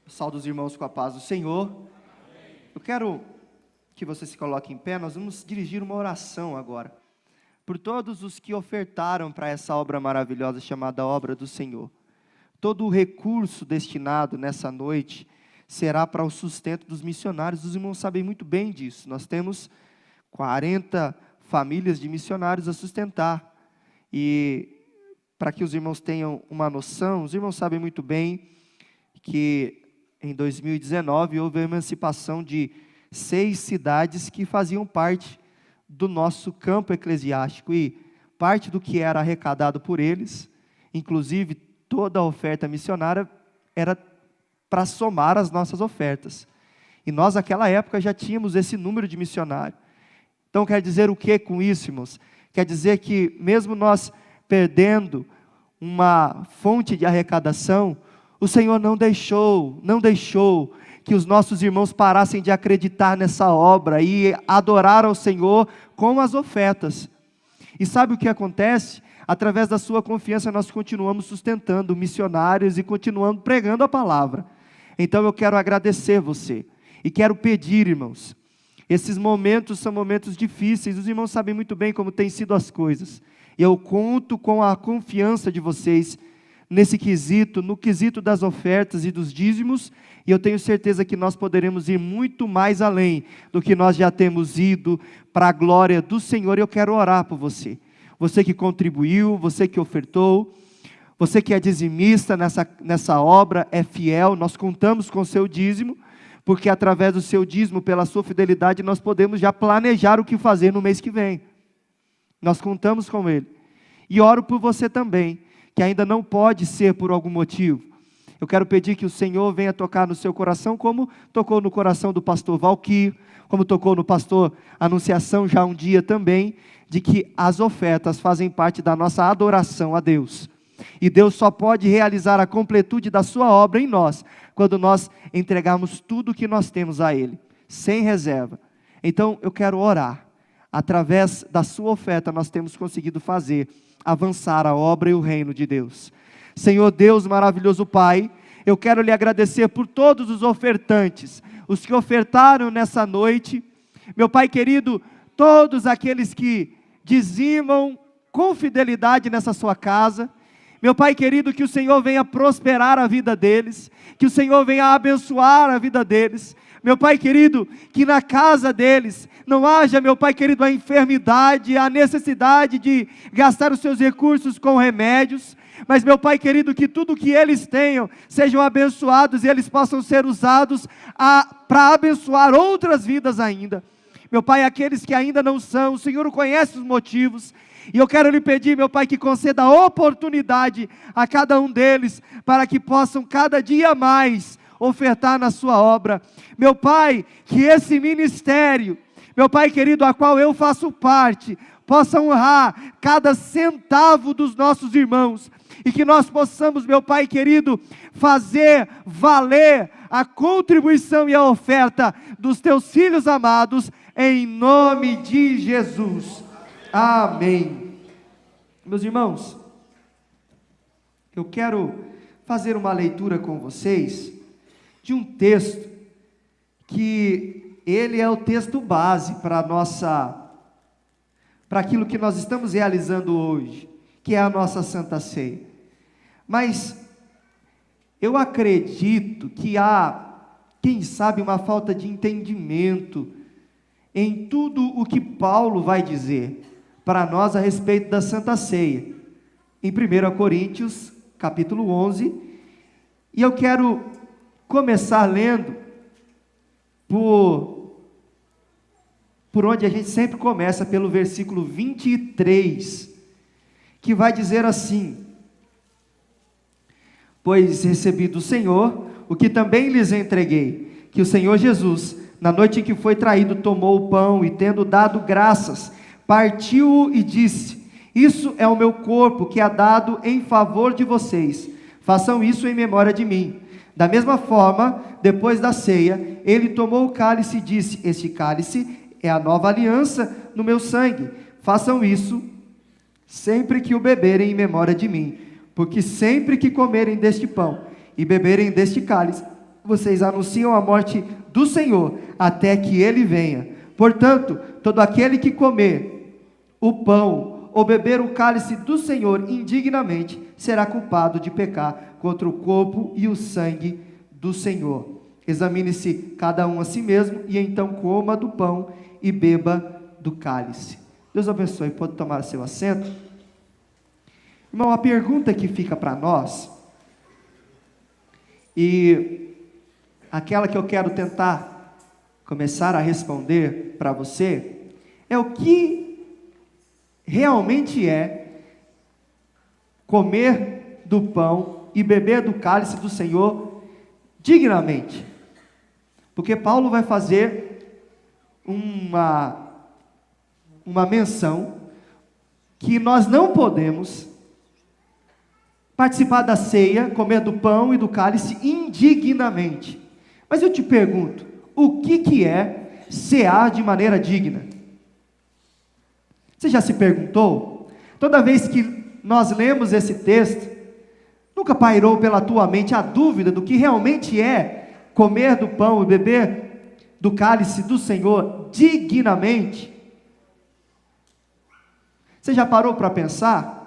Saúde os irmãos com a paz do Senhor. Eu quero que você se coloque em pé. Nós vamos dirigir uma oração agora, por todos os que ofertaram para essa obra maravilhosa chamada Obra do Senhor. Todo o recurso destinado nessa noite será para o sustento dos missionários. Os irmãos sabem muito bem disso. Nós temos 40 famílias de missionários a sustentar. E para que os irmãos tenham uma noção, os irmãos sabem muito bem que em 2019 houve a emancipação de 6 cidades que faziam parte do nosso campo eclesiástico, e parte do que era arrecadado por eles, inclusive toda a oferta missionária, era para somar as nossas ofertas. E nós naquela época já tínhamos esse número de missionários. Então quer dizer o que com isso, irmãos? Quer dizer que mesmo nós perdendo uma fonte de arrecadação, o Senhor não deixou que os nossos irmãos parassem de acreditar nessa obra e adorar ao Senhor com as ofertas. E sabe o que acontece? Através da sua confiança nós continuamos sustentando missionários e continuamos pregando a palavra. Então eu quero agradecer você e quero pedir, irmãos, esses momentos são momentos difíceis, os irmãos sabem muito bem como têm sido as coisas. E eu conto com a confiança de vocês nesse quesito, no quesito das ofertas e dos dízimos, e eu tenho certeza que nós poderemos ir muito mais além do que nós já temos ido, para a glória do Senhor. E eu quero orar por você, você que contribuiu, você que ofertou, você que é dizimista nessa obra, é fiel. Nós contamos com o seu dízimo, porque através do seu dízimo, pela sua fidelidade, nós podemos já planejar o que fazer no mês que vem. Nós contamos com ele. E oro por você também, que ainda não pode ser por algum motivo. Eu quero pedir que o Senhor venha tocar no seu coração, como tocou no coração do pastor Valquir, como tocou no pastor Anunciação já um dia também, de que as ofertas fazem parte da nossa adoração a Deus. E Deus só pode realizar a completude da sua obra em nós, quando nós entregarmos tudo o que nós temos a Ele, sem reserva. Então eu quero orar. Através da sua oferta nós temos conseguido fazer avançar a obra e o reino de Deus. Senhor Deus maravilhoso Pai, eu quero lhe agradecer por todos os ofertantes, os que ofertaram nessa noite. Meu Pai querido, todos aqueles que dizimam com fidelidade nessa sua casa. Meu Pai querido, que o Senhor venha prosperar a vida deles, que o Senhor venha abençoar a vida deles. Meu Pai querido, que na casa deles não haja, meu Pai querido, a enfermidade, a necessidade de gastar os seus recursos com remédios, mas meu Pai querido, que tudo que eles tenham sejam abençoados e eles possam ser usados para abençoar outras vidas ainda. Meu Pai, aqueles que ainda não são, o Senhor conhece os motivos, e eu quero lhe pedir, meu Pai, que conceda oportunidade a cada um deles, para que possam cada dia mais ofertar na sua obra. Meu Pai, que esse ministério, meu Pai querido, a qual eu faço parte, possa honrar cada centavo dos nossos irmãos, e que nós possamos, meu Pai querido, fazer valer a contribuição e a oferta dos teus filhos amados, em nome de Jesus. Amém. Meus irmãos, eu quero fazer uma leitura com vocês de um texto que ele é o texto base para aquilo que nós estamos realizando hoje, que é a nossa Santa Ceia. Mas eu acredito que há, quem sabe, uma falta de entendimento em tudo o que Paulo vai dizer para nós a respeito da Santa Ceia, em 1 Coríntios, capítulo 11, e eu quero começar lendo por onde a gente sempre começa, pelo versículo 23, que vai dizer assim: pois recebi do Senhor o que também lhes entreguei, que o Senhor Jesus, na noite em que foi traído, tomou o pão e, tendo dado graças, partiu-o e disse: isso é o meu corpo que é dado em favor de vocês, façam isso em memória de mim. Da mesma forma, depois da ceia, ele tomou o cálice e disse: este cálice é a nova aliança no meu sangue, façam isso sempre que o beberem em memória de mim, porque sempre que comerem deste pão e beberem deste cálice, vocês anunciam a morte do Senhor, até que Ele venha. Portanto, todo aquele que comer o pão ou beber o cálice do Senhor indignamente, será culpado de pecar contra o corpo e o sangue do Senhor. Examine-se cada um a si mesmo, e então coma do pão e beba do cálice. Deus abençoe. Pode tomar seu assento. Irmão, a pergunta que fica para nós, e aquela que eu quero tentar começar a responder para você, é o que realmente é comer do pão e beber do cálice do Senhor dignamente. Porque Paulo vai fazer uma menção que nós não podemos participar da ceia, comer do pão e do cálice indignamente. Mas eu te pergunto, o que é cear de maneira digna? Você já se perguntou? Toda vez que nós lemos esse texto, nunca pairou pela tua mente a dúvida do que realmente é comer do pão e beber do cálice do Senhor dignamente? Você já parou para pensar?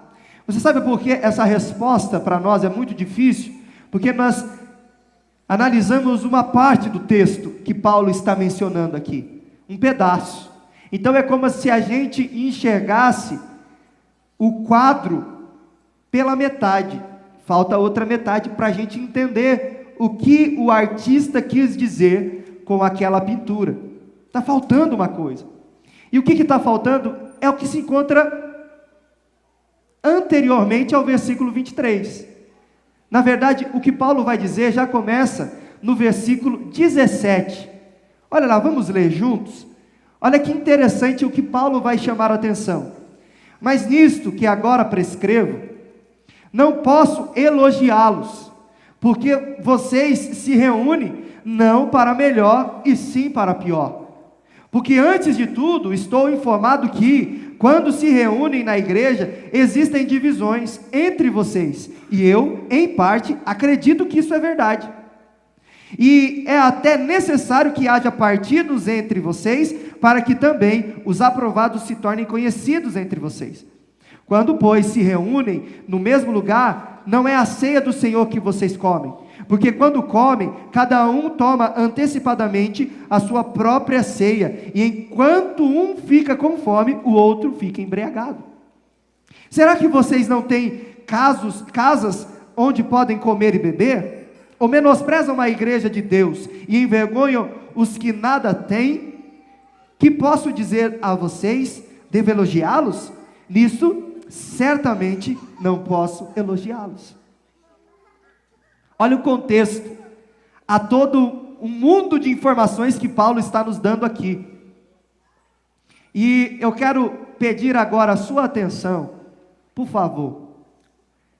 Você sabe por que essa resposta para nós é muito difícil? Porque nós analisamos uma parte do texto que Paulo está mencionando aqui, um pedaço. Então é como se a gente enxergasse o quadro pela metade, falta outra metade para a gente entender o que o artista quis dizer com aquela pintura. Está faltando uma coisa. E o que está faltando é o que se encontra anteriormente ao versículo 23. Na verdade, o que Paulo vai dizer já começa no versículo 17. Olha lá, vamos ler juntos? Olha que interessante o que Paulo vai chamar a atenção. Mas nisto que agora prescrevo, não posso elogiá-los, porque vocês se reúnem não para melhor e sim para pior. Porque antes de tudo, estou informado que, quando se reúnem na igreja, existem divisões entre vocês. E eu, em parte, acredito que isso é verdade. E é até necessário que haja partidos entre vocês, para que também os aprovados se tornem conhecidos entre vocês. Quando, pois, se reúnem no mesmo lugar, não é a ceia do Senhor que vocês comem. Porque quando comem, cada um toma antecipadamente a sua própria ceia, e enquanto um fica com fome, o outro fica embriagado. Será que vocês não têm casas onde podem comer e beber? Ou menosprezam a igreja de Deus e envergonham os que nada têm? Que posso dizer a vocês? Devo elogiá-los? Nisso, certamente não posso elogiá-los. Olha o contexto, há todo um mundo de informações que Paulo está nos dando aqui. E eu quero pedir agora a sua atenção, por favor,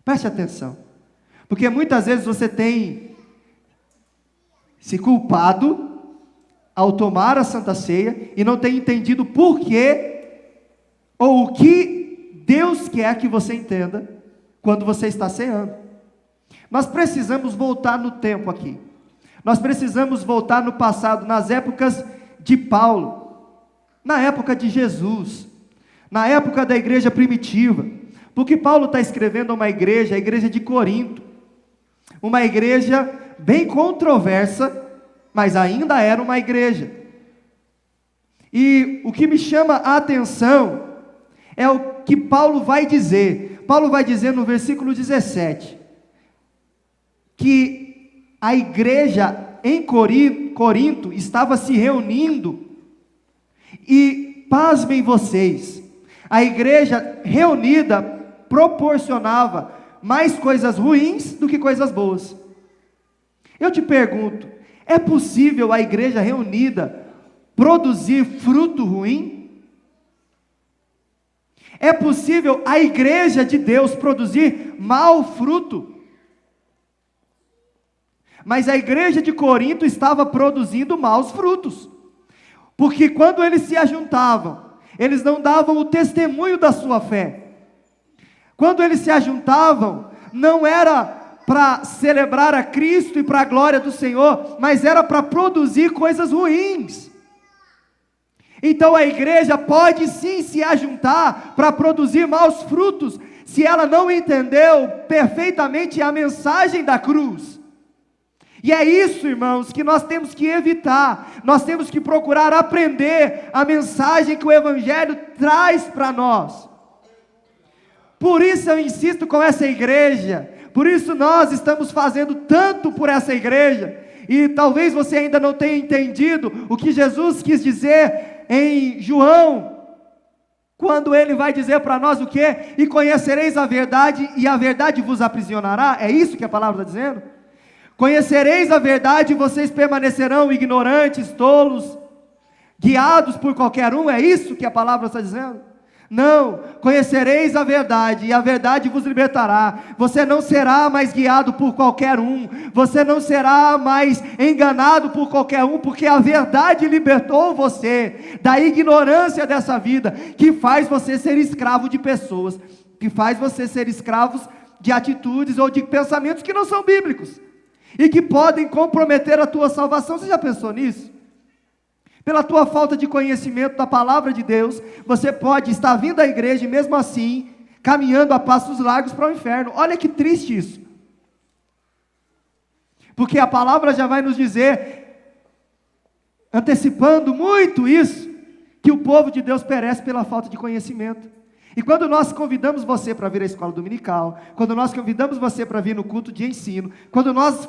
preste atenção, porque muitas vezes você tem se culpado ao tomar a Santa Ceia e não tem entendido por quê, ou o que Deus quer que você entenda quando você está ceando. Nós precisamos voltar no tempo aqui. Nós precisamos voltar no passado, nas épocas de Paulo, na época de Jesus, na época da igreja primitiva. Porque Paulo está escrevendo a uma igreja, a igreja de Corinto, uma igreja bem controversa, mas ainda era uma igreja. E o que me chama a atenção é o que Paulo vai dizer. Paulo vai dizer no versículo 17, que a igreja em Corinto estava se reunindo, e pasmem vocês, a igreja reunida proporcionava mais coisas ruins do que coisas boas. Eu te pergunto, é possível a igreja reunida produzir fruto ruim? É possível a igreja de Deus produzir mau fruto? Mas a igreja de Corinto estava produzindo maus frutos, porque quando eles se ajuntavam, eles não davam o testemunho da sua fé. Quando eles se ajuntavam, não era para celebrar a Cristo e para a glória do Senhor, mas era para produzir coisas ruins. Então a igreja pode sim se ajuntar para produzir maus frutos, se ela não entendeu perfeitamente a mensagem da cruz. E é isso, irmãos, que nós temos que evitar. Nós temos que procurar aprender a mensagem que o Evangelho traz para nós. Por isso eu insisto com essa igreja, por isso nós estamos fazendo tanto por essa igreja, e talvez você ainda não tenha entendido o que Jesus quis dizer em João, quando ele vai dizer para nós o quê? E conhecereis a verdade, e a verdade vos aprisionará. É isso que a palavra está dizendo? Conhecereis a verdade e vocês permanecerão ignorantes, tolos, guiados por qualquer um. É isso que a palavra está dizendo? Não, conhecereis a verdade e a verdade vos libertará. Você não será mais guiado por qualquer um, você não será mais enganado por qualquer um, porque a verdade libertou você da ignorância dessa vida, que faz você ser escravo de pessoas, que faz você ser escravo de atitudes ou de pensamentos que não são bíblicos, e que podem comprometer a tua salvação. Você já pensou nisso? Pela tua falta de conhecimento da palavra de Deus, você pode estar vindo à igreja e mesmo assim, caminhando a passos largos para o inferno. Olha que triste isso. Porque a palavra já vai nos dizer, antecipando muito isso, que o povo de Deus perece pela falta de conhecimento. E quando nós convidamos você para vir à escola dominical, quando nós convidamos você para vir no culto de ensino, quando nós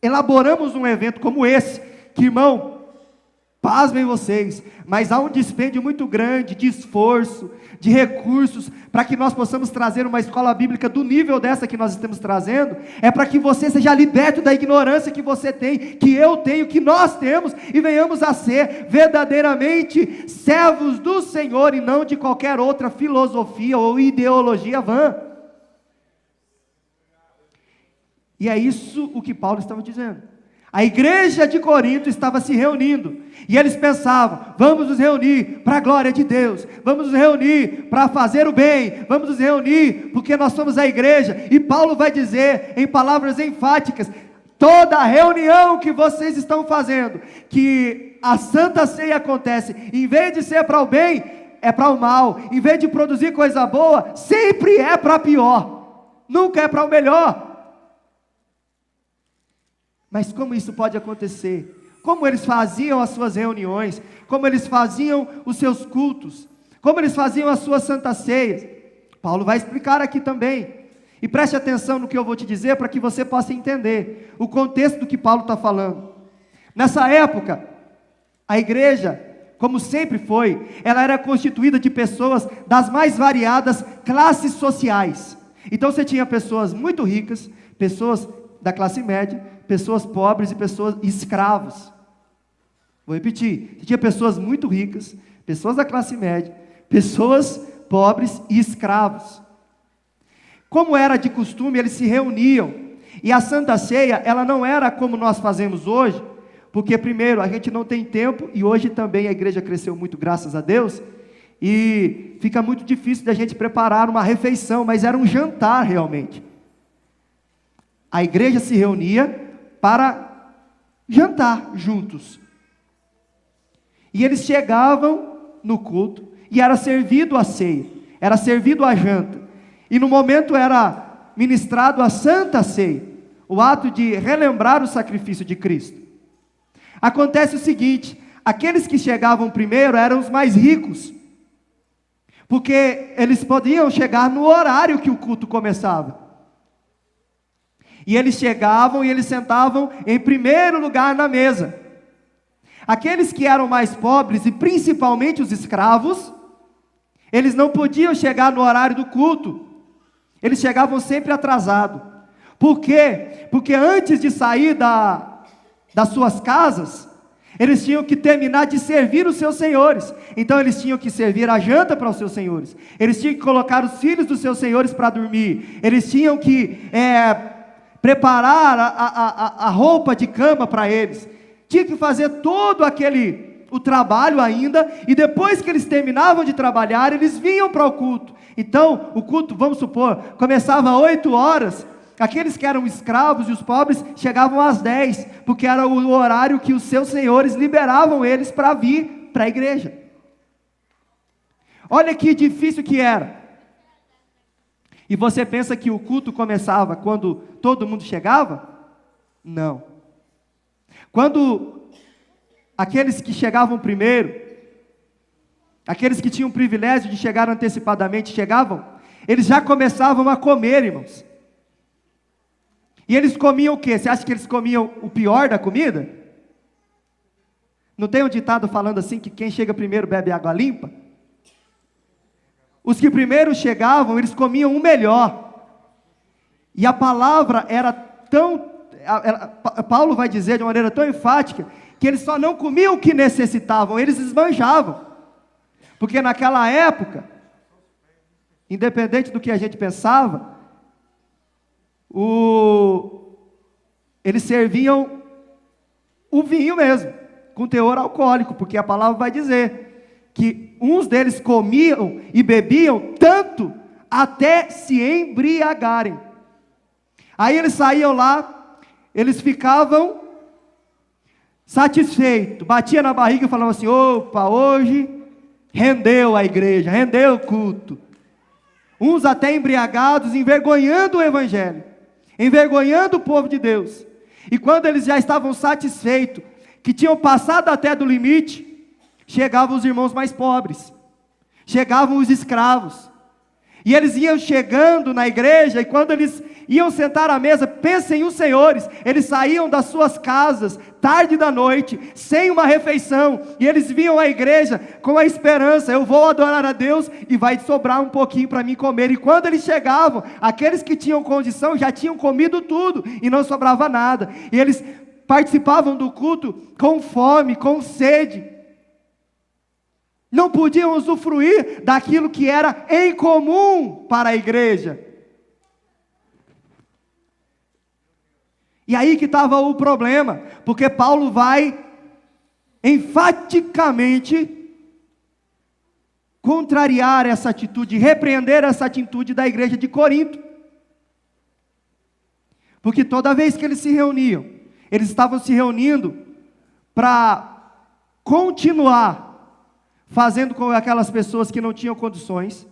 elaboramos um evento como esse, que, irmão, pasmem vocês, mas há um dispêndio muito grande de esforço, de recursos, para que nós possamos trazer uma escola bíblica do nível dessa que nós estamos trazendo, é para que você seja liberto da ignorância que você tem, que eu tenho, que nós temos, e venhamos a ser verdadeiramente servos do Senhor, e não de qualquer outra filosofia ou ideologia vã. E é isso o que Paulo estava dizendo. A igreja de Corinto estava se reunindo, e eles pensavam, vamos nos reunir para a glória de Deus, vamos nos reunir para fazer o bem, vamos nos reunir porque nós somos a igreja, e Paulo vai dizer em palavras enfáticas, toda a reunião que vocês estão fazendo, que a Santa Ceia acontece, em vez de ser para o bem, é para o mal, em vez de produzir coisa boa, sempre é para pior, nunca é para o melhor. Mas como isso pode acontecer? Como eles faziam as suas reuniões, como eles faziam os seus cultos, como eles faziam as suas santas ceias? Paulo vai explicar aqui também. E preste atenção no que eu vou te dizer, para que você possa entender o contexto do que Paulo está falando. Nessa época, a igreja, como sempre foi, ela era constituída de pessoas das mais variadas classes sociais. Então você tinha pessoas muito ricas, pessoas da classe média, pessoas pobres e pessoas escravos. Vou repetir, tinha pessoas muito ricas, pessoas da classe média, pessoas pobres e escravos. Como era de costume, eles se reuniam, e a Santa Ceia, ela não era como nós fazemos hoje, porque primeiro, a gente não tem tempo, e hoje também a igreja cresceu muito, graças a Deus, e fica muito difícil da gente preparar uma refeição, mas era um jantar realmente. A igreja se reunia para jantar juntos, e eles chegavam no culto, e era servido a ceia, era servido a janta, e no momento era ministrado a Santa Ceia, o ato de relembrar o sacrifício de Cristo. Acontece o seguinte, aqueles que chegavam primeiro eram os mais ricos, porque eles podiam chegar no horário que o culto começava, e eles chegavam e eles sentavam em primeiro lugar na mesa. Aqueles que eram mais pobres, e principalmente os escravos, eles não podiam chegar no horário do culto, eles chegavam sempre atrasados. Por quê? Porque antes de sair das suas casas, eles tinham que terminar de servir os seus senhores. Então eles tinham que servir a janta para os seus senhores, eles tinham que colocar os filhos dos seus senhores para dormir, eles tinham que preparar a roupa de cama para eles, tinha que fazer todo o trabalho ainda, e depois que eles terminavam de trabalhar, eles vinham para o culto. Então o culto, vamos supor, começava às 8 horas, Aqueles que eram escravos e os pobres chegavam às 10, porque era o horário que os seus senhores liberavam eles para vir para a igreja. Olha que difícil que era. E você pensa que o culto começava quando todo mundo chegava? Não. Quando aqueles que chegavam primeiro, aqueles que tinham o privilégio de chegar antecipadamente chegavam, eles já começavam a comer, irmãos. E eles comiam o quê? Você acha que eles comiam o pior da comida? Não tem um ditado falando assim que quem chega primeiro bebe água limpa? Os que primeiro chegavam, eles comiam o melhor. E a palavra era tão... Paulo vai dizer de uma maneira tão enfática, que eles só não comiam o que necessitavam, eles esbanjavam. Porque naquela época, independente do que a gente pensava, eles serviam o vinho mesmo, com teor alcoólico, porque a palavra vai dizer que uns deles comiam e bebiam tanto até se embriagarem. Aí eles saíam lá, eles ficavam satisfeitos, batia na barriga e falavam assim: opa, hoje rendeu a igreja, rendeu o culto. Uns até embriagados, envergonhando o evangelho, envergonhando o povo de Deus. E quando eles já estavam satisfeitos, que tinham passado até do limite, chegavam os irmãos mais pobres, chegavam os escravos, e eles iam chegando na igreja, e quando eles iam sentar à mesa, pensem os senhores, eles saíam das suas casas, tarde da noite, sem uma refeição, e eles vinham à igreja com a esperança: eu vou adorar a Deus, e vai sobrar um pouquinho para mim comer. E quando eles chegavam, aqueles que tinham condição, já tinham comido tudo, e não sobrava nada, e eles participavam do culto com fome, com sede, não podiam usufruir daquilo que era em comum para a igreja. E aí que estava o problema, porque Paulo vai enfaticamente contrariar essa atitude, repreender essa atitude da igreja de Corinto. Porque toda vez que eles se reuniam, eles estavam se reunindo para continuar fazendo com que aquelas pessoas que não tinham condições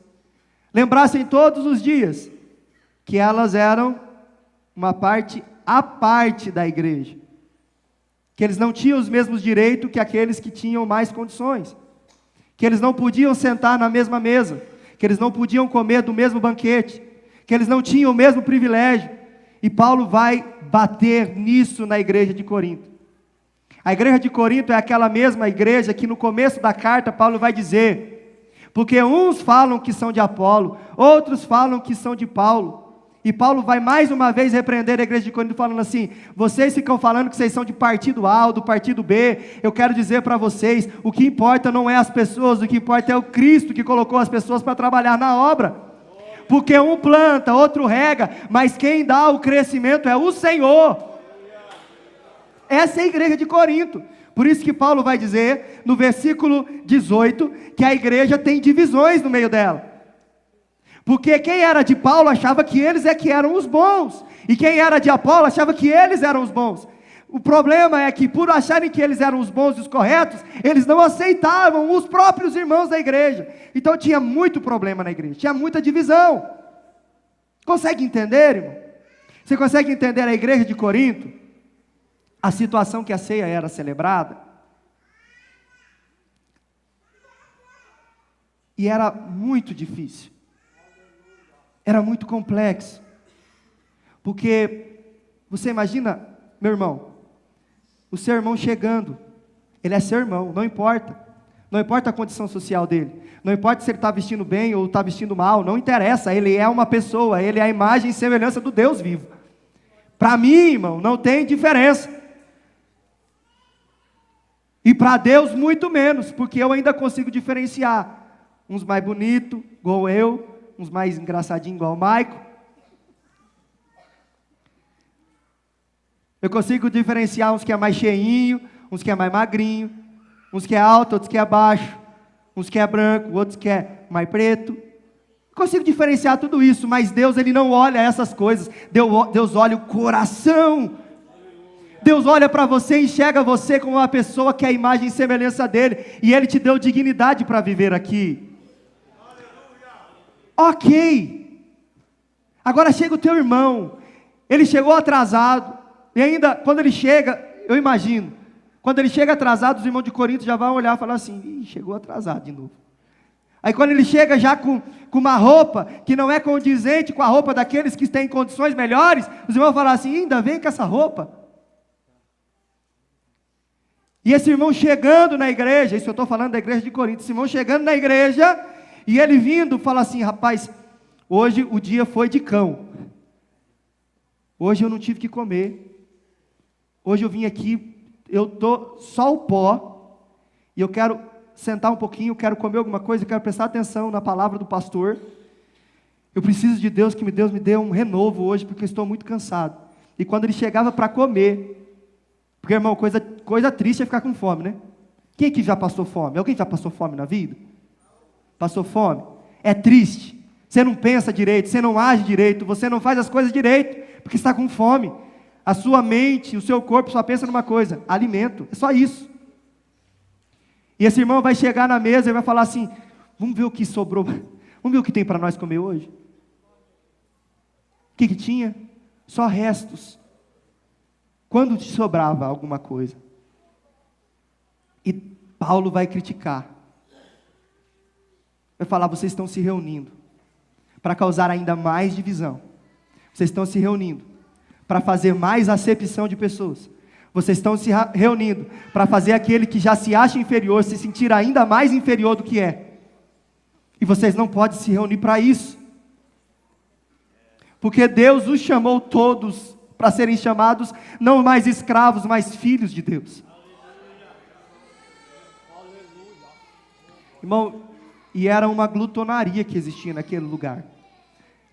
lembrassem todos os dias que elas eram uma parte à parte da igreja, que eles não tinham os mesmos direitos que aqueles que tinham mais condições, que eles não podiam sentar na mesma mesa, que eles não podiam comer do mesmo banquete, que eles não tinham o mesmo privilégio. E Paulo vai bater nisso na igreja de Corinto. A igreja de Corinto é aquela mesma igreja que no começo da carta Paulo vai dizer: porque uns falam que são de Apolo, outros falam que são de Paulo. E Paulo vai mais uma vez repreender a igreja de Corinto falando assim: vocês ficam falando que vocês são de partido A ou do partido B. Eu quero dizer para vocês, o que importa não é as pessoas, o que importa é o Cristo que colocou as pessoas para trabalhar na obra. Porque um planta, outro rega, mas quem dá o crescimento é o Senhor. Essa é a igreja de Corinto. Por isso que Paulo vai dizer, no versículo 18, que a igreja tem divisões no meio dela. Porque quem era de Paulo achava que eles é que eram os bons, e quem era de Apolo achava que eles eram os bons. O problema é que, por acharem que eles eram os bons e os corretos, eles não aceitavam os próprios irmãos da igreja. Então tinha muito problema na igreja, tinha muita divisão. Consegue entender, irmão? Você consegue entender a igreja de Corinto? A situação que a ceia era celebrada, e era muito difícil, era muito complexo, porque você imagina, meu irmão, o seu irmão chegando, ele é seu irmão, não importa a condição social dele, não importa se ele está vestindo bem ou está vestindo mal, não interessa, ele é uma pessoa, ele é a imagem e semelhança do Deus vivo. Para mim, irmão, não tem diferença. E para Deus muito menos, porque eu ainda consigo diferenciar uns mais bonitos, igual eu, uns mais engraçadinhos, igual o Maico. Eu consigo diferenciar uns que é mais cheinho, uns que é mais magrinho, uns que é alto, outros que é baixo, uns que é branco, outros que é mais preto. Consigo diferenciar tudo isso, mas Deus, Ele não olha essas coisas. Deus olha o coração. Deus olha para você e enxerga você como uma pessoa que é a imagem e semelhança dEle, e Ele te deu dignidade para viver aqui. Ok. Agora chega o teu irmão, ele chegou atrasado, e ainda, quando ele chega, eu imagino, quando ele chega atrasado, os irmãos de Corinto já vão olhar e falar assim, chegou atrasado de novo. Aí quando ele chega já com uma roupa que não é condizente com a roupa daqueles que têm condições melhores, os irmãos vão falar assim, ainda vem com essa roupa. E esse irmão chegando na igreja, isso eu estou falando da igreja de Corinto, esse irmão chegando na igreja, e ele vindo, fala assim, rapaz, hoje o dia foi de cão, hoje eu não tive que comer, hoje eu vim aqui, eu estou só o pó, e eu quero sentar um pouquinho, eu quero comer alguma coisa, eu quero prestar atenção na palavra do pastor, eu preciso de Deus, que Deus me dê um renovo hoje, porque eu estou muito cansado. E quando ele chegava para comer, porque, irmão, coisa triste é ficar com fome, né? Quem aqui já passou fome? Alguém já passou fome na vida? Passou fome? É triste. Você não pensa direito, você não age direito, você não faz as coisas direito, porque está com fome. A sua mente, o seu corpo só pensa numa coisa, alimento, é só isso. E esse irmão vai chegar na mesa e vai falar assim, vamos ver o que sobrou, vamos ver o que tem para nós comer hoje. O que tinha? Só restos. Quando te sobrava alguma coisa? E Paulo vai criticar. Vai falar, vocês estão se reunindo para causar ainda mais divisão. Vocês estão se reunindo para fazer mais acepção de pessoas. Vocês estão se reunindo para fazer aquele que já se acha inferior se sentir ainda mais inferior do que é. E vocês não podem se reunir para isso. Porque Deus os chamou todos para serem chamados não mais escravos, mas filhos de Deus. Irmão, e era uma glutonaria que existia naquele lugar.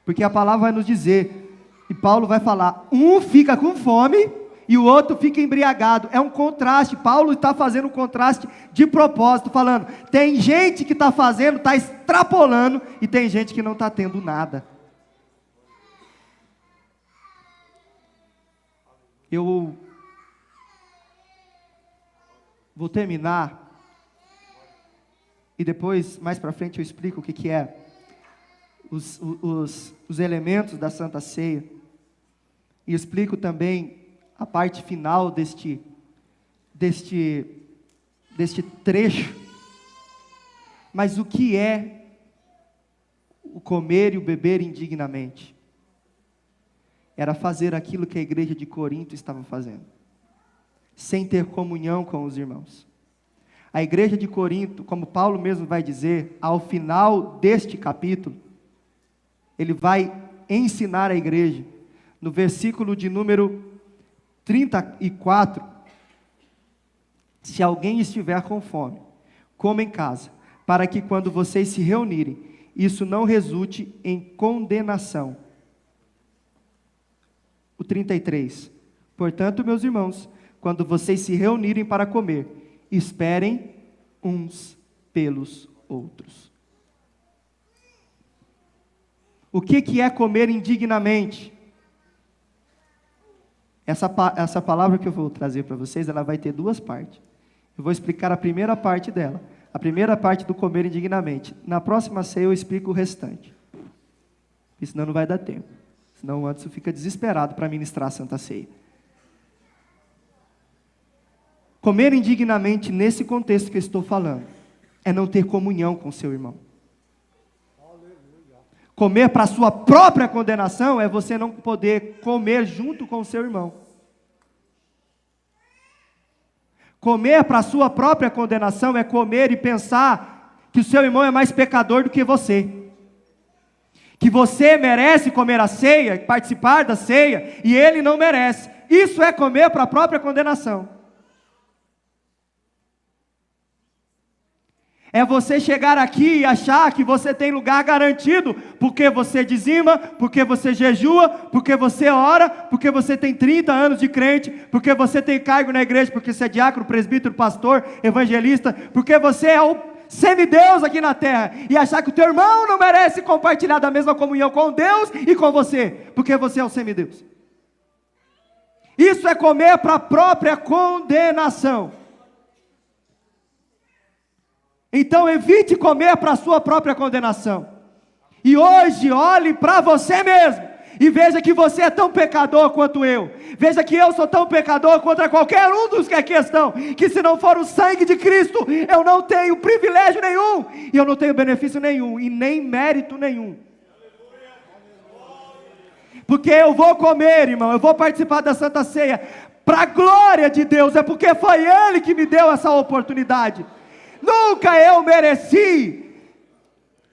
Porque a palavra vai nos dizer, e Paulo vai falar, um fica com fome e o outro fica embriagado. É um contraste, Paulo está fazendo um contraste de propósito, falando, tem gente que está fazendo, está extrapolando, e tem gente que não está tendo nada. Eu vou terminar, e depois, mais para frente, eu explico o que é os elementos da Santa Ceia, e explico também a parte final deste trecho. Mas o que é o comer e o beber indignamente? Era fazer aquilo que a igreja de Corinto estava fazendo, sem ter comunhão com os irmãos. A igreja de Corinto, como Paulo mesmo vai dizer, ao final deste capítulo, ele vai ensinar a igreja, no versículo de número 34, se alguém estiver com fome, coma em casa, para que quando vocês se reunirem, isso não resulte em condenação. O 33, portanto, meus irmãos, quando vocês se reunirem para comer, esperem uns pelos outros. O que é comer indignamente? Essa palavra que eu vou trazer para vocês, ela vai ter duas partes. Eu vou explicar a primeira parte dela, a primeira parte do comer indignamente. Na próxima ceia eu explico o restante, porque senão não vai dar tempo. Senão o Anderson fica desesperado para ministrar a Santa Ceia. Comer indignamente, nesse contexto que eu estou falando, é não ter comunhão com seu irmão. Comer para a sua própria condenação é você não poder comer junto com o seu irmão. Comer para a sua própria condenação é comer e pensar que o seu irmão é mais pecador do que você. Que você merece comer a ceia, participar da ceia, e ele não merece. Isso é comer para a própria condenação. É você chegar aqui e achar que você tem lugar garantido, porque você dizima, porque você jejua, porque você ora, porque você tem 30 anos de crente, porque você tem cargo na igreja, porque você é diácono, presbítero, pastor, evangelista, porque você semideus aqui na terra, e achar que o teu irmão não merece compartilhar da mesma comunhão com Deus e com você, porque você é um semideus. Isso é comer para a própria condenação. Então evite comer para a sua própria condenação. E hoje olhe para você mesmo e veja que você é tão pecador quanto eu. Veja que eu sou tão pecador contra qualquer um dos que aqui estão, que se não for o sangue de Cristo, eu não tenho privilégio nenhum, e eu não tenho benefício nenhum, e nem mérito nenhum. Porque eu vou comer, irmão, eu vou participar da Santa Ceia, para a glória de Deus, é porque foi Ele que me deu essa oportunidade. Nunca eu mereci.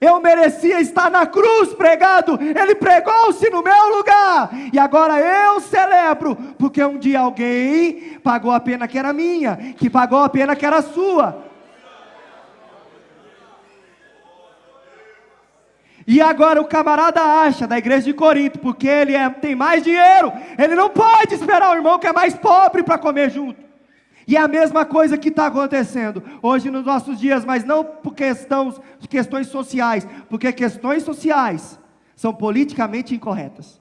Eu merecia estar na cruz pregado, Ele pregou-se no meu lugar, e agora eu celebro, porque um dia alguém pagou a pena que era minha, que pagou a pena que era sua. E agora o camarada acha, da igreja de Corinto, porque ele tem mais dinheiro, ele não pode esperar o irmão que é mais pobre para comer junto. E é a mesma coisa que está acontecendo hoje nos nossos dias, mas não por questões sociais, porque questões sociais são politicamente incorretas.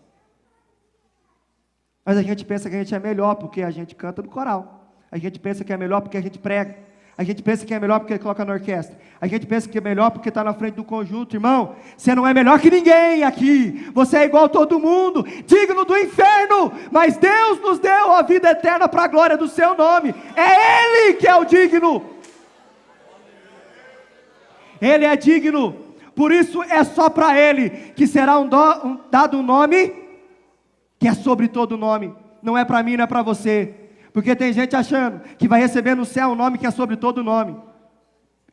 Mas a gente pensa que a gente é melhor porque a gente canta no coral, a gente pensa que é melhor porque a gente prega, a gente pensa que é melhor porque coloca na orquestra, a gente pensa que é melhor porque está na frente do conjunto. Irmão, você não é melhor que ninguém aqui, você é igual a todo mundo, digno do inferno, mas Deus nos deu a vida eterna para a glória do seu nome, é Ele que é o digno, Ele é digno, por isso é só para Ele que será dado um nome, que é sobre todo nome, não é para mim, não é para você, porque tem gente achando que vai receber no céu um nome que é sobre todo nome.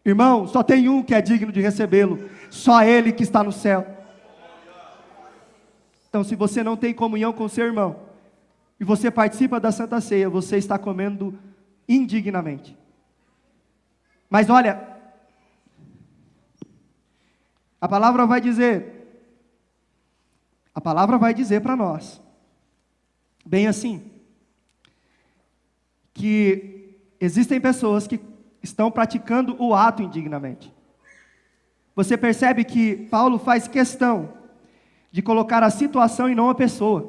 Irmão, só tem um que é digno de recebê-lo, só Ele que está no céu. Então, se você não tem comunhão com seu irmão, e você participa da Santa Ceia, você está comendo indignamente. Mas olha, a palavra vai dizer para nós, bem assim, que existem pessoas que estão praticando o ato indignamente. Você percebe que Paulo faz questão de colocar a situação e não a pessoa.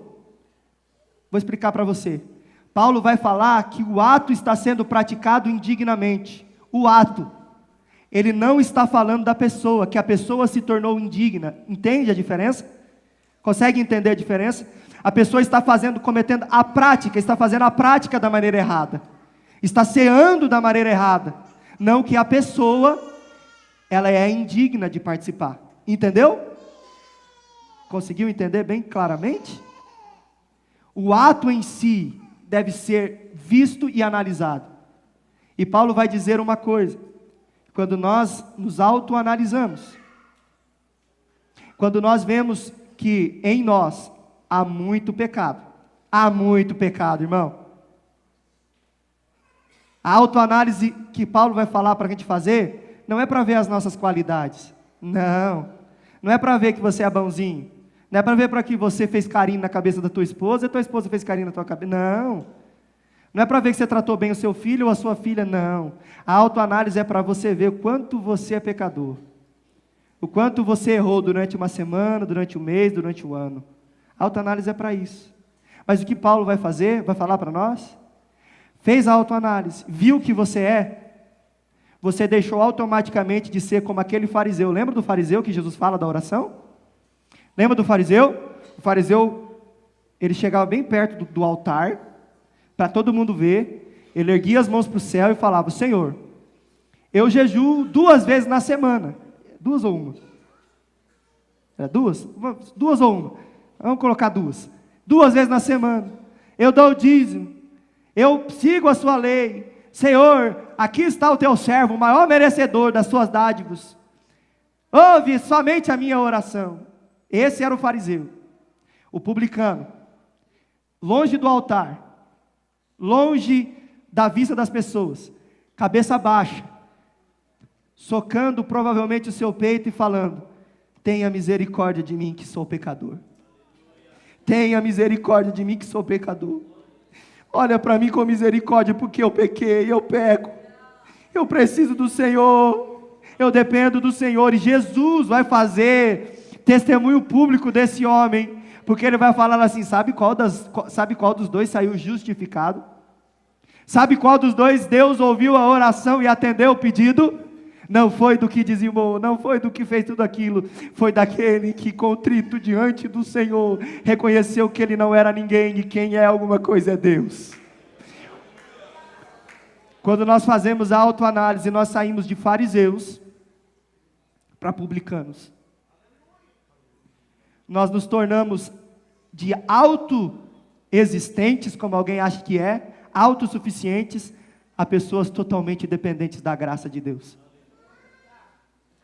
Vou explicar para você. Paulo vai falar que o ato está sendo praticado indignamente. O ato. Ele não está falando da pessoa, que a pessoa se tornou indigna. Entende a diferença? Consegue entender a diferença? A pessoa está cometendo a prática, está fazendo a prática da maneira errada, está ceando da maneira errada, não que a pessoa, ela é indigna de participar, entendeu? Conseguiu entender bem claramente? O ato em si deve ser visto e analisado, e Paulo vai dizer uma coisa, quando nós nos autoanalisamos, quando nós vemos que em nós há muito pecado, irmão. A autoanálise que Paulo vai falar para a gente fazer, não é para ver as nossas qualidades, não é para ver que você é bonzinho, não é para ver para que você fez carinho na cabeça da tua esposa, e a tua esposa fez carinho na tua cabeça, não é para ver que você tratou bem o seu filho ou a sua filha, não. A autoanálise é para você ver o quanto você é pecador, o quanto você errou durante uma semana, durante um mês, durante um ano. A autoanálise é para isso. Mas o que Paulo vai fazer? Vai falar para nós? Fez a autoanálise, viu o que você é, você deixou automaticamente de ser como aquele fariseu. Lembra do fariseu que Jesus fala da oração? Lembra do fariseu? O fariseu, ele chegava bem perto do altar, para todo mundo ver, ele erguia as mãos para o céu e falava: Senhor, eu jejuo 2 vezes na semana. 2 ou 1? Era 2? 2 ou 1? Vamos colocar 2. 2 vezes na semana. Eu dou o dízimo. Eu sigo a sua lei. Senhor, aqui está o teu servo, o maior merecedor das suas dádivas. Ouve somente a minha oração. Esse era o fariseu. O publicano. Longe do altar. Longe da vista das pessoas. Cabeça baixa. Socando provavelmente o seu peito e falando: tenha misericórdia de mim que sou pecador. Tenha misericórdia de mim que sou pecador. Olha para mim com misericórdia, porque eu pequei, eu peco. Eu preciso do Senhor. eu dependo do Senhor. E Jesus vai fazer testemunho público desse homem, porque ele vai falar assim: sabe qual dos dois saiu justificado? Sabe qual dos dois Deus ouviu a oração e atendeu o pedido? Não foi do que dizimou, não foi do que fez tudo aquilo, foi daquele que, contrito diante do Senhor, reconheceu que ele não era ninguém e quem é alguma coisa é Deus. Quando nós fazemos a autoanálise, nós saímos de fariseus para publicanos. Nós nos tornamos de autoexistentes, como alguém acha que é, autossuficientes, a pessoas totalmente dependentes da graça de Deus.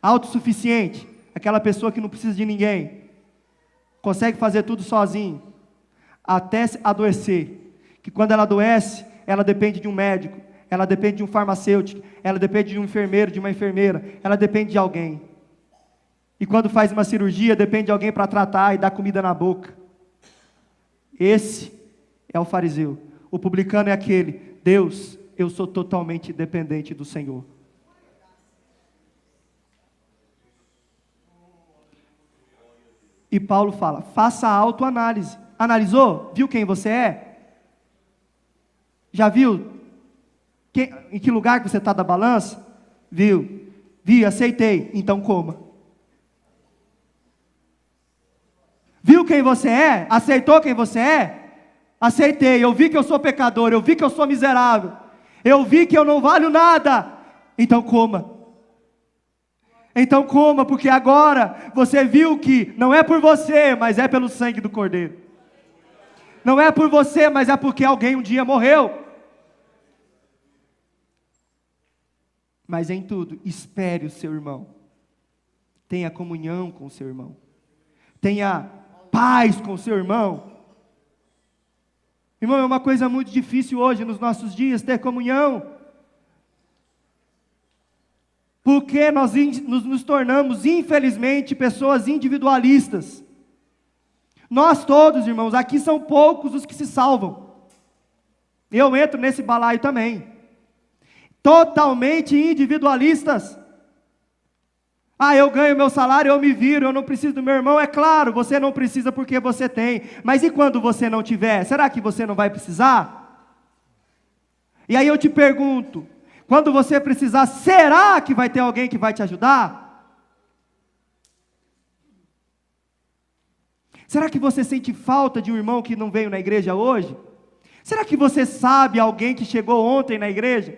Autossuficiente, aquela pessoa que não precisa de ninguém, consegue fazer tudo sozinho, até adoecer, que quando ela adoece, ela depende de um médico, ela depende de um farmacêutico, ela depende de um enfermeiro, de uma enfermeira, ela depende de alguém. E quando faz uma cirurgia, depende de alguém para tratar e dar comida na boca. Esse é o fariseu. O publicano é aquele: Deus, eu sou totalmente dependente do Senhor. E Paulo fala: faça a autoanálise. Analisou? Viu quem você é? Já viu em que lugar que você está da balança? Viu? Vi, aceitei, então coma. Viu quem você é? Aceitou quem você é? Aceitei, eu vi que eu sou pecador, eu vi que eu sou miserável, eu vi que eu não valho nada, então coma. Então coma, porque agora você viu que não é por você, mas é pelo sangue do Cordeiro. Não é por você, mas é porque alguém um dia morreu. Mas em tudo, espere o seu irmão. Tenha comunhão com o seu irmão. Tenha paz com o seu irmão. Irmão, é uma coisa muito difícil hoje, nos nossos dias, ter comunhão. Porque nós nos tornamos, infelizmente, pessoas individualistas. Nós todos, irmãos, aqui são poucos os que se salvam. Eu entro nesse balaio também. Totalmente individualistas. Ah, eu ganho meu salário, eu me viro, eu não preciso do meu irmão. É claro, você não precisa porque você tem. Mas e quando você não tiver? Será que você não vai precisar? E aí eu te pergunto, quando você precisar, será que vai ter alguém que vai te ajudar? Será que você sente falta de um irmão que não veio na igreja hoje? Será que você sabe alguém que chegou ontem na igreja?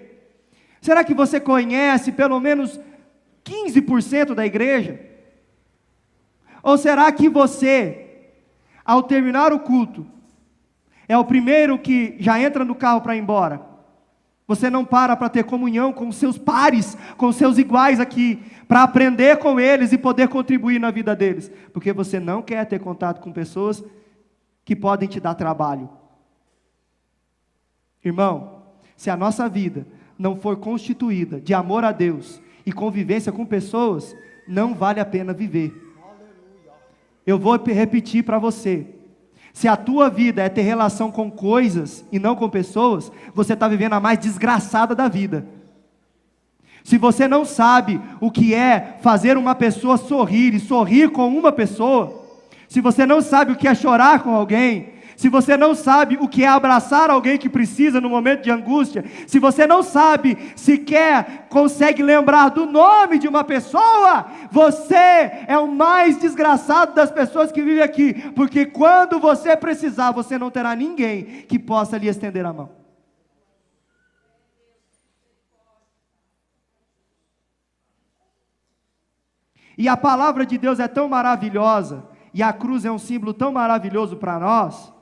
Será que você conhece pelo menos 15% da igreja? Ou será que você, ao terminar o culto, é o primeiro que já entra no carro para ir embora? Você não para ter comunhão com os seus pares, com os seus iguais aqui, para aprender com eles e poder contribuir na vida deles, porque você não quer ter contato com pessoas que podem te dar trabalho. Irmão, se a nossa vida não for constituída de amor a Deus e convivência com pessoas, não vale a pena viver. Eu vou repetir para você: se a tua vida é ter relação com coisas e não com pessoas, você está vivendo a mais desgraçada da vida. Se você não sabe o que é fazer uma pessoa sorrir e sorrir com uma pessoa, se você não sabe o que é chorar com alguém, se você não sabe o que é abraçar alguém que precisa no momento de angústia, se você não sabe, sequer consegue lembrar do nome de uma pessoa, você é o mais desgraçado das pessoas que vivem aqui, porque quando você precisar, você não terá ninguém que possa lhe estender a mão. E a palavra de Deus é tão maravilhosa, e a cruz é um símbolo tão maravilhoso para nós,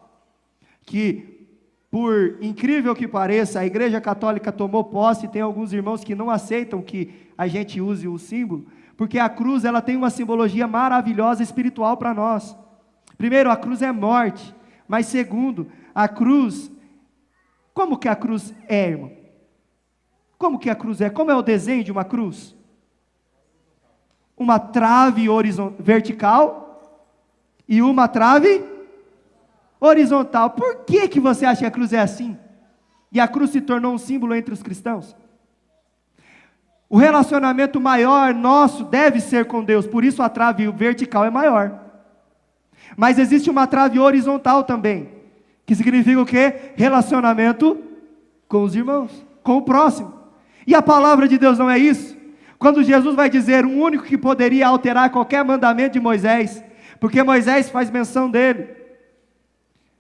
que, por incrível que pareça, a Igreja Católica tomou posse, e tem alguns irmãos que não aceitam que a gente use o símbolo, porque a cruz ela tem uma simbologia maravilhosa espiritual para nós. Primeiro, a cruz é morte, mas segundo, a cruz, como que a cruz é, irmão? Como que a cruz é? Como é o desenho de uma cruz? Uma trave vertical e uma trave horizontal. Por que você acha que a cruz é assim? E a cruz se tornou um símbolo entre os cristãos? O relacionamento maior nosso deve ser com Deus, por isso a trave vertical é maior. Mas existe uma trave horizontal também, que significa o quê? Relacionamento com os irmãos, com o próximo. E a palavra de Deus não é isso? Quando Jesus vai dizer um único que poderia alterar qualquer mandamento de Moisés, porque Moisés faz menção dele.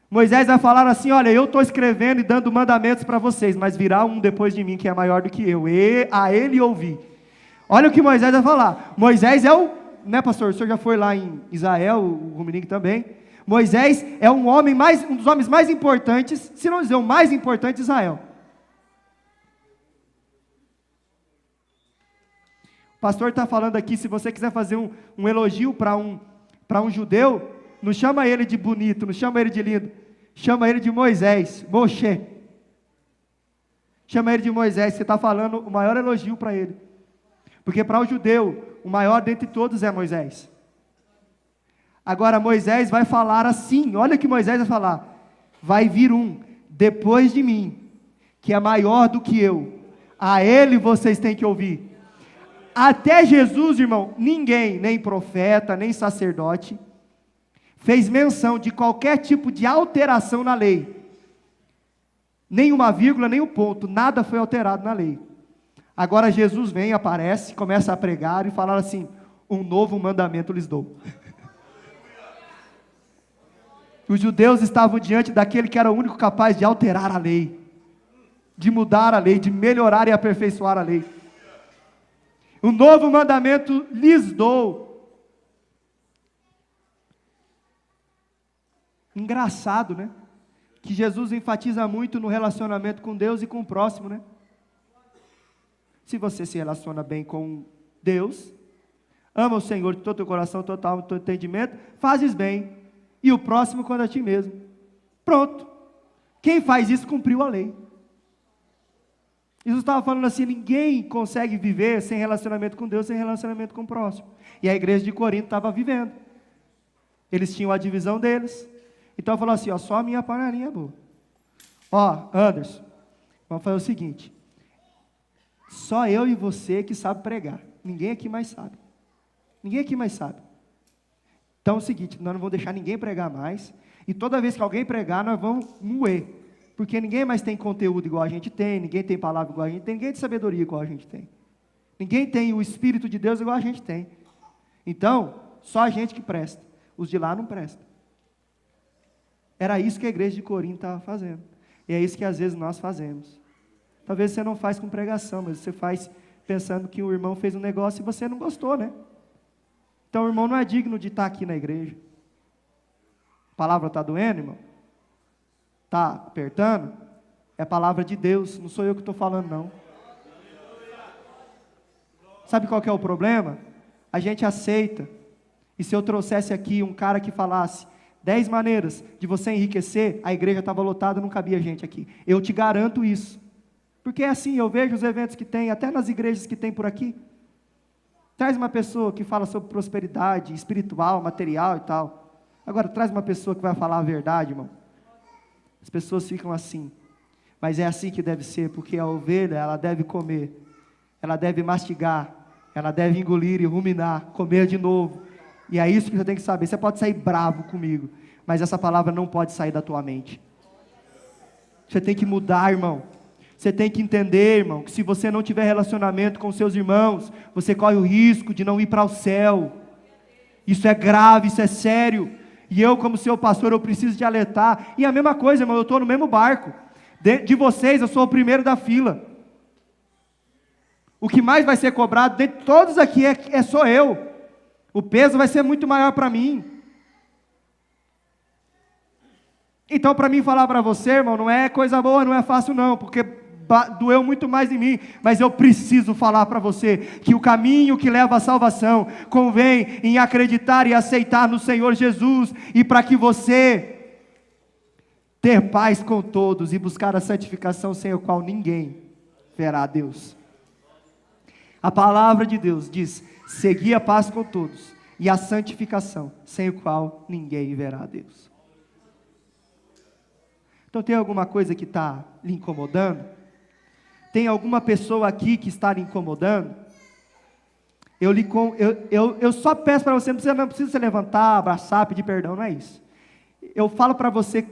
Moisés vai falar assim: olha, eu estou escrevendo e dando mandamentos para vocês, mas virá um depois de mim que é maior do que eu, e a ele ouvi. Olha o que Moisés vai falar. Moisés é o, né, pastor, o senhor já foi lá em Israel, o Rominique também. Moisés é um dos homens mais importantes, se não dizer o mais importante de Israel. O pastor está falando aqui, se você quiser fazer um elogio para um judeu, não chama ele de bonito, não chama ele de lindo, chama ele de Moisés, Moshe. Chama ele de Moisés, você está falando o maior elogio para ele. Porque para o judeu, o maior dentre todos é Moisés. Agora Moisés vai falar assim, olha o que Moisés vai falar: vai vir um depois de mim, que é maior do que eu, a ele vocês têm que ouvir. Até Jesus, irmão, ninguém, nem profeta, nem sacerdote, fez menção de qualquer tipo de alteração na lei. Nem uma vírgula, nem um ponto, nada foi alterado na lei. Agora Jesus vem, aparece, começa a pregar e falar assim: um novo mandamento lhes dou. Os judeus estavam diante daquele que era o único capaz de alterar a lei, de mudar a lei, de melhorar e aperfeiçoar a lei. Um novo mandamento lhes dou. Engraçado, né? Que Jesus enfatiza muito no relacionamento com Deus e com o próximo, né? Se você se relaciona bem com Deus, ama o Senhor de todo o teu coração, toda a alma, todo o entendimento, fazes bem, e o próximo quanto a ti mesmo. Pronto. Quem faz isso cumpriu a lei. Jesus estava falando assim: ninguém consegue viver sem relacionamento com Deus, sem relacionamento com o próximo. E a igreja de Corinto estava vivendo. Eles tinham a divisão deles. Então falou assim: ó, só a minha panelinha é boa. Ó, Anderson, vamos fazer o seguinte: só eu e você que sabe pregar. Ninguém aqui mais sabe. Ninguém aqui mais sabe. Então é o seguinte: nós não vamos deixar ninguém pregar mais. E toda vez que alguém pregar, nós vamos moer. Porque ninguém mais tem conteúdo igual a gente tem, ninguém tem palavra igual a gente tem, ninguém tem sabedoria igual a gente tem. Ninguém tem o Espírito de Deus igual a gente tem. Então, só a gente que presta. Os de lá não prestam. Era isso que a igreja de Corinto estava fazendo. E é isso que às vezes nós fazemos. Talvez você não faz com pregação, mas você faz pensando que o irmão fez um negócio e você não gostou, né? Então o irmão não é digno de estar aqui na igreja. A palavra está doendo, irmão? Está apertando? É a palavra de Deus, não sou eu que estou falando, não. Sabe qual que é o problema? A gente aceita. E se eu trouxesse aqui um cara que falasse 10 maneiras de você enriquecer, a igreja estava lotada, não cabia gente aqui. Eu te garanto isso. Porque é assim, eu vejo os eventos que tem, até nas igrejas que tem por aqui. Traz uma pessoa que fala sobre prosperidade espiritual, material e tal. Agora, traz uma pessoa que vai falar a verdade, irmão. As pessoas ficam assim. Mas é assim que deve ser, porque a ovelha, ela deve comer. Ela deve mastigar. Ela deve engolir e ruminar, comer de novo. E é isso que você tem que saber. Você pode sair bravo comigo, mas essa palavra não pode sair da tua mente. Você tem que mudar, irmão. Você tem que entender, irmão, que se você não tiver relacionamento com seus irmãos, você corre o risco de não ir para o céu. Isso é grave, isso é sério. E eu, como seu pastor, eu preciso te alertar. E a mesma coisa, irmão, eu estou no mesmo barco. De vocês, eu sou o primeiro da fila. O que mais vai ser cobrado, de todos aqui, sou eu. O peso vai ser muito maior para mim. Então, para mim falar para você, irmão, não é coisa boa, não é fácil não, porque doeu muito mais em mim, mas eu preciso falar para você, que o caminho que leva à salvação, convém em acreditar e aceitar no Senhor Jesus, e para que você ter paz com todos, e buscar a santificação sem a qual ninguém verá a Deus. A palavra de Deus diz: segui a paz com todos, e a santificação, sem o qual ninguém verá a Deus. Então tem alguma coisa que está lhe incomodando? Tem alguma pessoa aqui que está lhe incomodando? Eu só peço para você, não precisa se levantar, abraçar, pedir perdão, não é isso. Eu falo para você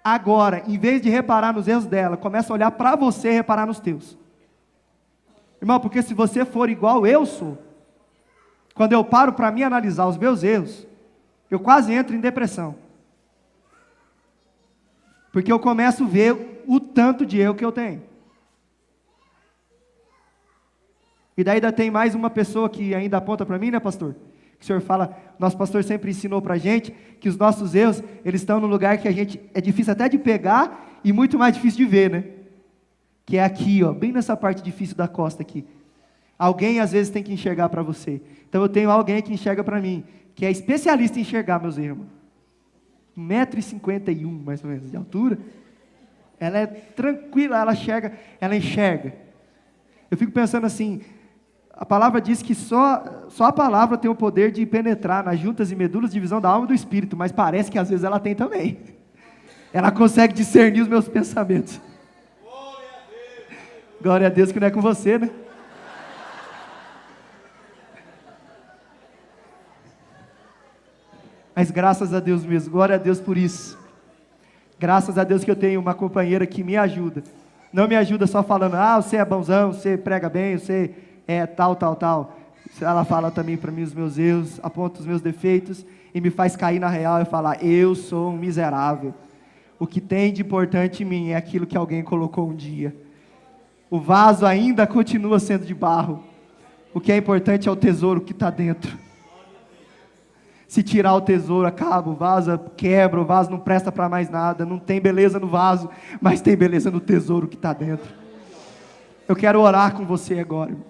agora, em vez de reparar nos erros dela, começa a olhar para você e reparar nos teus. Irmão, porque se você for igual eu sou, quando eu paro para me analisar os meus erros, eu quase entro em depressão. Porque eu começo a ver o tanto de erro que eu tenho. E daí ainda tem mais uma pessoa que ainda aponta para mim, né, pastor? Que o senhor fala, nosso pastor sempre ensinou para a gente, que os nossos erros, eles estão no lugar que a gente, é difícil até de pegar, e muito mais difícil de ver, né? Que é aqui, ó, bem nessa parte difícil da costa aqui. Alguém às vezes tem que enxergar para você. Então eu tenho alguém que enxerga para mim, que é especialista em enxergar meus erros. 1,51 m mais ou menos de altura. Ela é tranquila, ela enxerga. Eu fico pensando assim, a palavra diz que só a palavra tem o poder de penetrar nas juntas e medulas, divisão da alma e do espírito, mas parece que às vezes ela tem também. Ela consegue discernir os meus pensamentos. Glória a Deus que não é com você, né? Mas graças a Deus mesmo, glória a Deus por isso. Graças a Deus que eu tenho uma companheira que me ajuda. Não me ajuda só falando, você é bonzão, você prega bem, você é tal. Ela fala também para mim os meus erros, aponta os meus defeitos e me faz cair na real e falar, eu sou um miserável. O que tem de importante em mim é aquilo que alguém colocou um dia. O vaso ainda continua sendo de barro. O que é importante é o tesouro que está dentro. Se tirar o tesouro, acaba, o vaso quebra, o vaso não presta para mais nada, não tem beleza no vaso, mas tem beleza no tesouro que está dentro. Eu quero orar com você agora, irmão.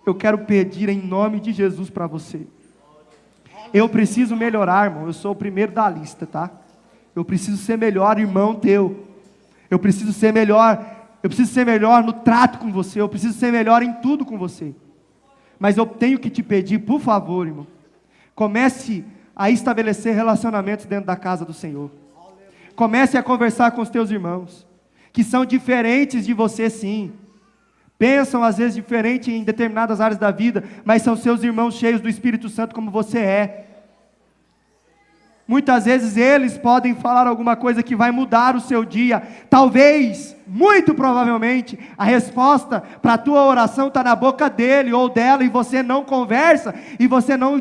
Eu quero pedir em nome de Jesus para você. Eu preciso melhorar, irmão, eu sou o primeiro da lista, tá? Eu preciso ser melhor irmão teu. Eu preciso ser melhor no trato com você, eu preciso ser melhor em tudo com você. Mas eu tenho que te pedir, por favor, irmão, comece a estabelecer relacionamentos dentro da casa do Senhor. Comece a conversar com os teus irmãos, que são diferentes de você sim. Pensam às vezes diferente em determinadas áreas da vida, mas são seus irmãos cheios do Espírito Santo como você é. Muitas vezes eles podem falar alguma coisa que vai mudar o seu dia. Talvez, muito provavelmente, a resposta para a tua oração está na boca dele ou dela, e você não conversa, e você não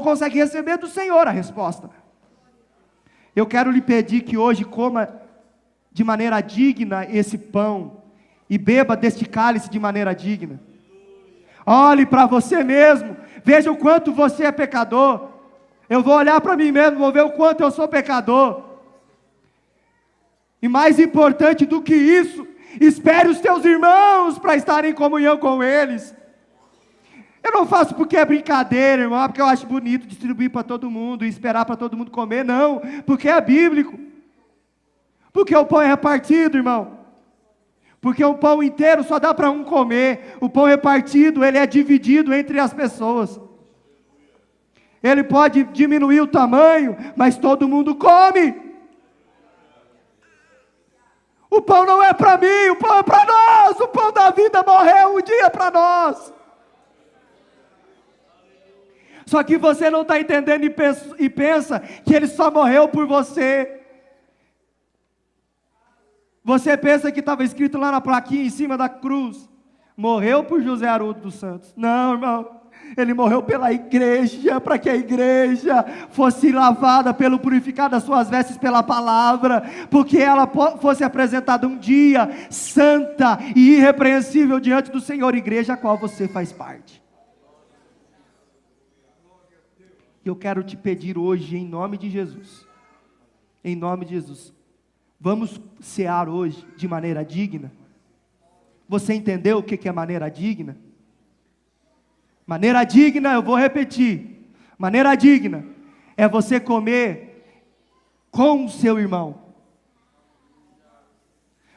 consegue receber do Senhor a resposta. Eu quero lhe pedir que hoje coma de maneira digna esse pão, e beba deste cálice de maneira digna. Olhe para você mesmo, veja o quanto você é pecador. Eu vou olhar para mim mesmo, vou ver o quanto eu sou pecador. E mais importante do que isso, espere os teus irmãos para estar em comunhão com eles. Eu não faço porque é brincadeira, irmão, porque eu acho bonito distribuir para todo mundo e esperar para todo mundo comer, não, porque é bíblico. Porque o pão é repartido, irmão. Porque o pão inteiro só dá para um comer. O pão repartido, ele é dividido entre as pessoas. Ele pode diminuir o tamanho, mas todo mundo come. O pão não é para mim, o pão é para nós. O pão da vida morreu um dia para nós. Só que você não está entendendo e pensa que ele só morreu por você. Você pensa que estava escrito lá na plaquinha em cima da cruz, morreu por José Haroldo dos Santos. Não, irmão. Ele morreu pela igreja, para que a igreja fosse lavada pelo purificar das suas vestes pela palavra, porque ela fosse apresentada um dia santa e irrepreensível diante do Senhor, igreja a qual você faz parte. Eu quero te pedir hoje, em nome de Jesus, vamos cear hoje de maneira digna. Você entendeu o que é maneira digna? Maneira digna, eu vou repetir. Maneira digna é você comer com o seu irmão.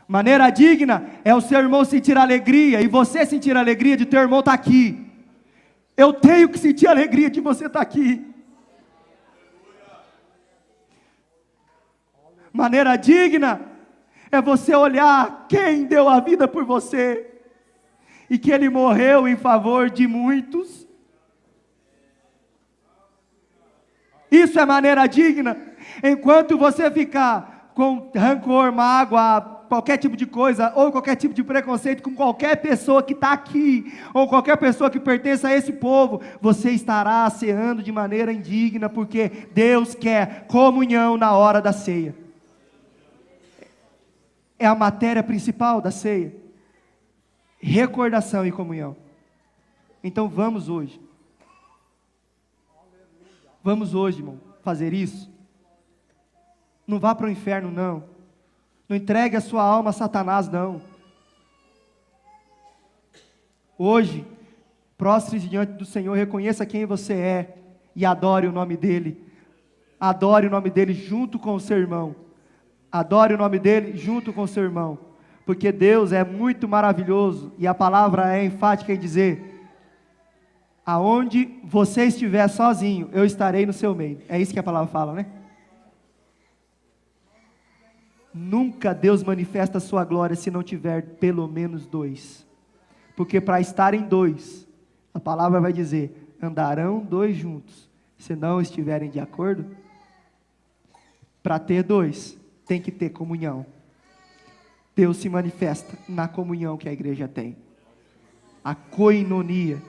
Maneira digna é o seu irmão sentir alegria e você sentir alegria de teu irmão estar aqui. Eu tenho que sentir alegria de você estar aqui. Maneira digna é você olhar quem deu a vida por você e que Ele morreu em favor de muitos. Isso é maneira digna. Enquanto você ficar com rancor, mágoa, qualquer tipo de coisa, ou qualquer tipo de preconceito com qualquer pessoa que está aqui, ou qualquer pessoa que pertence a esse povo, você estará ceando de maneira indigna, porque Deus quer comunhão na hora da ceia. É a matéria principal da ceia. Recordação e comunhão. Então vamos hoje, irmão, fazer isso. Não vá para o inferno, não. Não entregue a sua alma a Satanás, não. Hoje, prostre-se diante do Senhor, reconheça quem você é e adore o nome dEle. Adore o nome dEle junto com o seu irmão. Adore o nome dEle junto com o seu irmão. Porque Deus é muito maravilhoso e a palavra é enfática em dizer: aonde você estiver sozinho, eu estarei no seu meio. É isso que a palavra fala, né? Nunca Deus manifesta a sua glória se não tiver pelo menos dois. Porque para estar em dois, a palavra vai dizer: andarão dois juntos, se não estiverem de acordo. Para ter dois, tem que ter comunhão. Deus se manifesta na comunhão que a igreja tem. A koinonia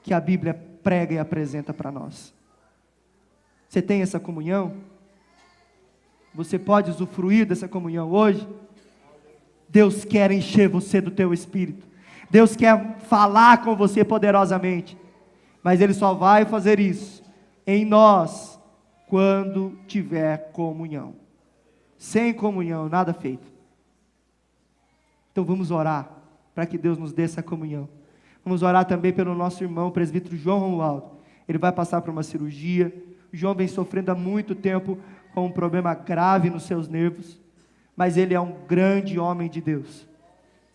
que a Bíblia prega e apresenta para nós. Você tem essa comunhão? Você pode usufruir dessa comunhão hoje? Deus quer encher você do teu espírito. Deus quer falar com você poderosamente. Mas Ele só vai fazer isso em nós quando tiver comunhão. Sem comunhão, nada feito. Então vamos orar para que Deus nos dê essa comunhão. Vamos orar também pelo nosso irmão, o presbítero João Romualdo. Ele vai passar por uma cirurgia. O João vem sofrendo há muito tempo com um problema grave nos seus nervos, mas ele é um grande homem de Deus.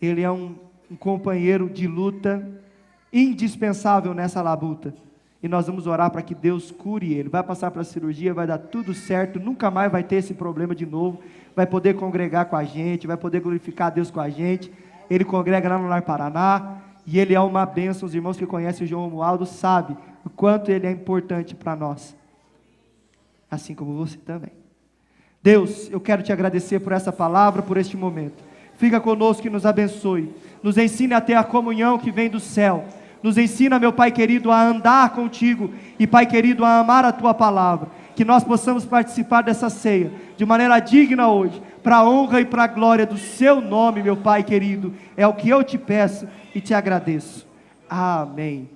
Ele é um companheiro de luta indispensável nessa labuta. E nós vamos orar para que Deus cure ele. Vai passar para a cirurgia, vai dar tudo certo, nunca mais vai ter esse problema de novo. Vai poder congregar com a gente, vai poder glorificar a Deus com a gente. Ele congrega lá no Lar Paraná, e ele é uma bênção. Os irmãos que conhecem o João Romualdo sabem o quanto ele é importante para nós. Assim como você também. Deus, eu quero te agradecer por essa palavra, por este momento. Fica conosco e nos abençoe. Nos ensine a ter a comunhão que vem do céu. Nos ensina, meu Pai querido, a andar contigo. E, Pai querido, a amar a tua palavra. Que nós possamos participar dessa ceia de maneira digna hoje, para a honra e para a glória do seu nome, meu Pai querido. É o que eu te peço e te agradeço. Amém.